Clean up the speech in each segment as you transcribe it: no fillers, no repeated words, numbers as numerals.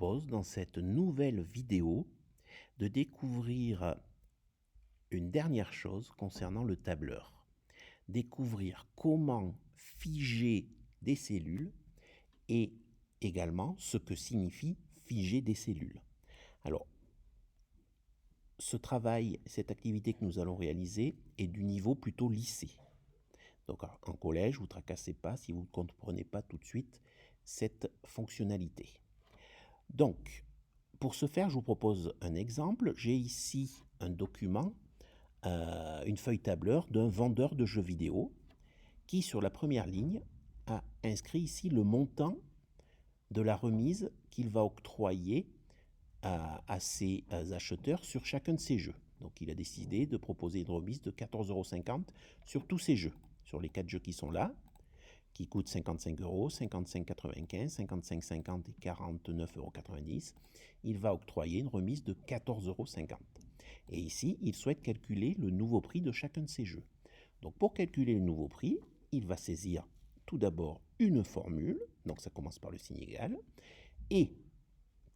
propose dans cette nouvelle vidéo de découvrir une dernière chose concernant le tableur. Découvrir comment figer des cellules et également ce que signifie figer des cellules. Alors, ce travail, cette activité que nous allons réaliser est du niveau plutôt lycée. Donc en collège, vous ne tracassez pas si vous ne comprenez pas tout de suite cette fonctionnalité. Donc, pour ce faire, je vous propose un exemple. J'ai ici un document, une feuille tableur d'un vendeur de jeux vidéo qui, sur la première ligne, a inscrit ici le montant de la remise qu'il va octroyer à ses acheteurs sur chacun de ses jeux. Donc il a décidé de proposer une remise de 14,50 € sur tous ces jeux, sur les 4 jeux qui sont là, qui coûtent 55 €, 55,95 €, 55,50 € et 49,90 €. Il va octroyer une remise de 14,50 €. Et ici, il souhaite calculer le nouveau prix de chacun de ces jeux. Donc pour calculer le nouveau prix, il va saisir tout d'abord une formule, donc ça commence par le signe égal, et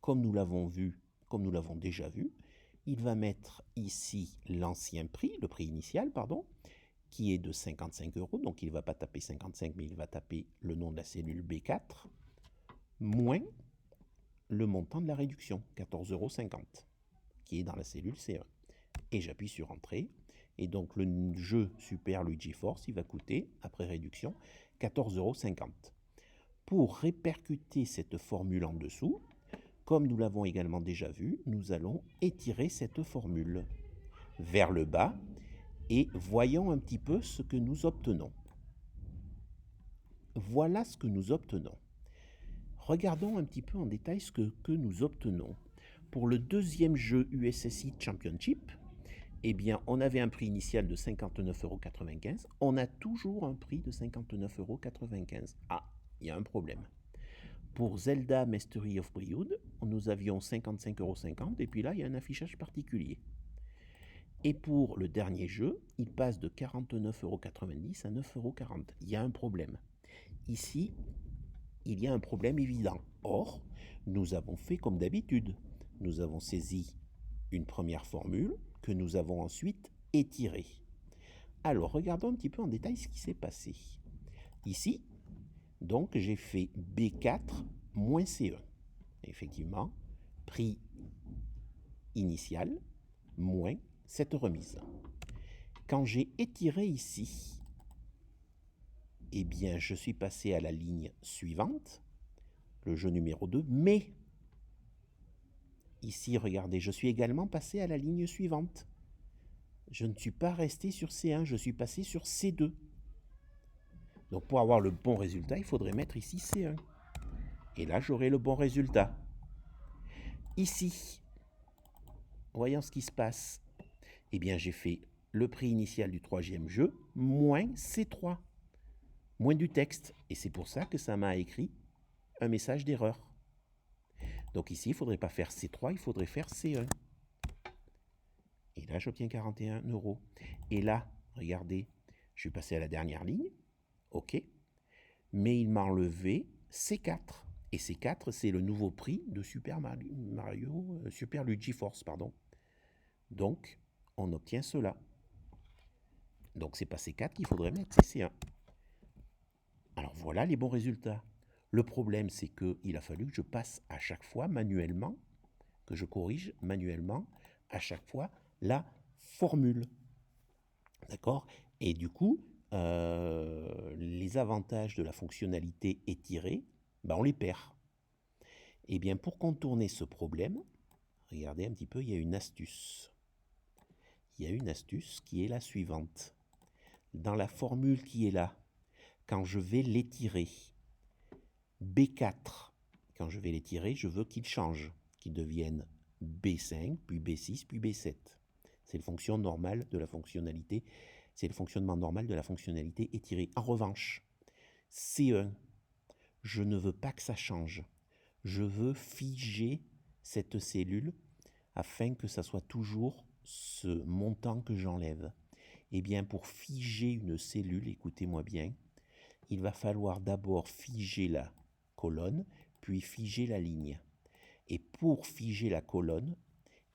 comme nous l'avons déjà vu, il va mettre ici l'ancien prix, le prix initial, pardon, qui est de 55 €, donc il ne va pas taper 55, mais il va taper le nom de la cellule B4, moins le montant de la réduction, 14,50 €, qui est dans la cellule C1. Et j'appuie sur Entrée, et donc le jeu Super Luigi Force, il va coûter, après réduction, 14,50 €. Pour répercuter cette formule en dessous, comme nous l'avons également déjà vu, nous allons étirer cette formule vers le bas et voyons un petit peu ce que nous obtenons. Voilà ce que nous obtenons. Regardons un petit peu en détail ce que nous obtenons. Pour le deuxième jeu USSI Championship, eh bien, on avait un prix initial de 59,95 €. On a toujours un prix de 59,95 €. Ah, il y a un problème. Pour Zelda Mastery of Briud, nous avions 55,50 € et puis là, il y a un affichage particulier. Et pour le dernier jeu, il passe de 49,90 € à 9,40 €. Il y a un problème. Ici, il y a un problème évident. Or, nous avons fait comme d'habitude. Nous avons saisi une première formule que nous avons ensuite étirée. Alors, regardons un petit peu en détail ce qui s'est passé. Ici, donc, j'ai fait B4 moins C1. Effectivement, prix initial moins cette remise. Quand j'ai étiré ici, eh bien, je suis passé à la ligne suivante, le jeu numéro 2, mais ici, regardez, je suis également passé à la ligne suivante. Je ne suis pas resté sur C1, je suis passé sur C2. Donc pour avoir le bon résultat, il faudrait mettre ici C1. Et là, j'aurai le bon résultat. Ici, voyons ce qui se passe. Eh bien, j'ai fait le prix initial du troisième jeu, moins C3, moins du texte. Et c'est pour ça que ça m'a écrit un message d'erreur. Donc ici, il ne faudrait pas faire C3, il faudrait faire C1. Et là, j'obtiens 41 €. Et là, regardez, je suis passé à la dernière ligne. OK. Mais il m'a enlevé C4. Et C4, c'est le nouveau prix de Super Luigi Force, pardon. Donc, on obtient cela. Donc, c'est pas C4 qu'il faudrait mettre, c'est C1. Alors, voilà les bons résultats. Le problème, c'est qu'il a fallu que je passe à chaque fois manuellement, que je corrige manuellement à chaque fois la formule. D'accord? Et du coup, les avantages de la fonctionnalité étirée, ben on les perd. Eh bien, pour contourner ce problème, regardez un petit peu, il y a une astuce. Il y a une astuce qui est la suivante. Dans la formule qui est là, quand je vais l'étirer, B4, quand je vais l'étirer, je veux qu'il change, qu'il devienne B5, puis B6, puis B7. C'est le fonctionnement normal de la fonctionnalité. C'est le fonctionnement normal de la fonctionnalité étirée. En revanche, C1, je ne veux pas que ça change. Je veux figer cette cellule afin que ça soit toujours ce montant que j'enlève. Eh bien, pour figer une cellule, écoutez-moi bien, il va falloir d'abord figer la colonne, puis figer la ligne. Et pour figer la colonne,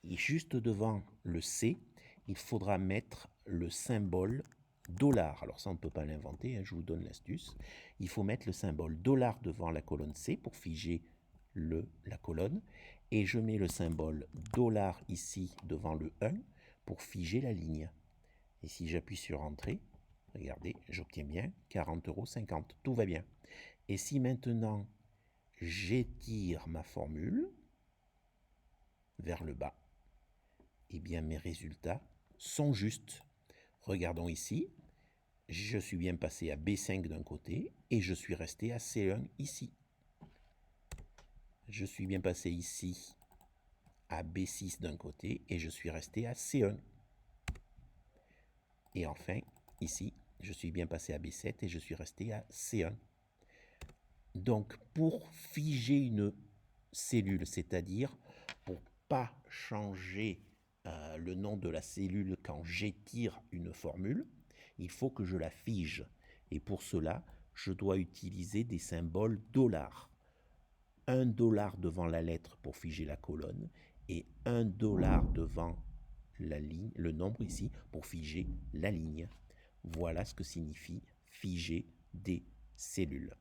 juste devant le C, il faudra mettre le symbole $. Alors ça, on ne peut pas l'inventer, hein, je vous donne l'astuce. Il faut mettre le symbole $, devant la colonne C pour figer la colonne. Et je mets le symbole $, ici devant le 1 pour figer la ligne. Et si j'appuie sur Entrée, regardez, j'obtiens bien 40,50 €. Tout va bien. Et si maintenant j'étire ma formule vers le bas, eh bien mes résultats sont justes. Regardons ici, je suis bien passé à B5 d'un côté et je suis resté à C1 ici. Je suis bien passé ici à B6 d'un côté et je suis resté à C1. Et enfin, ici, je suis bien passé à B7 et je suis resté à C1. Donc, pour figer une cellule, c'est-à-dire pour pas changer le nom de la cellule quand j'étire une formule, il faut que je la fige. Et pour cela, je dois utiliser des symboles $. $1 devant la lettre pour figer la colonne et $1 devant la ligne, le nombre ici, pour figer la ligne. Voilà ce que signifie figer des cellules.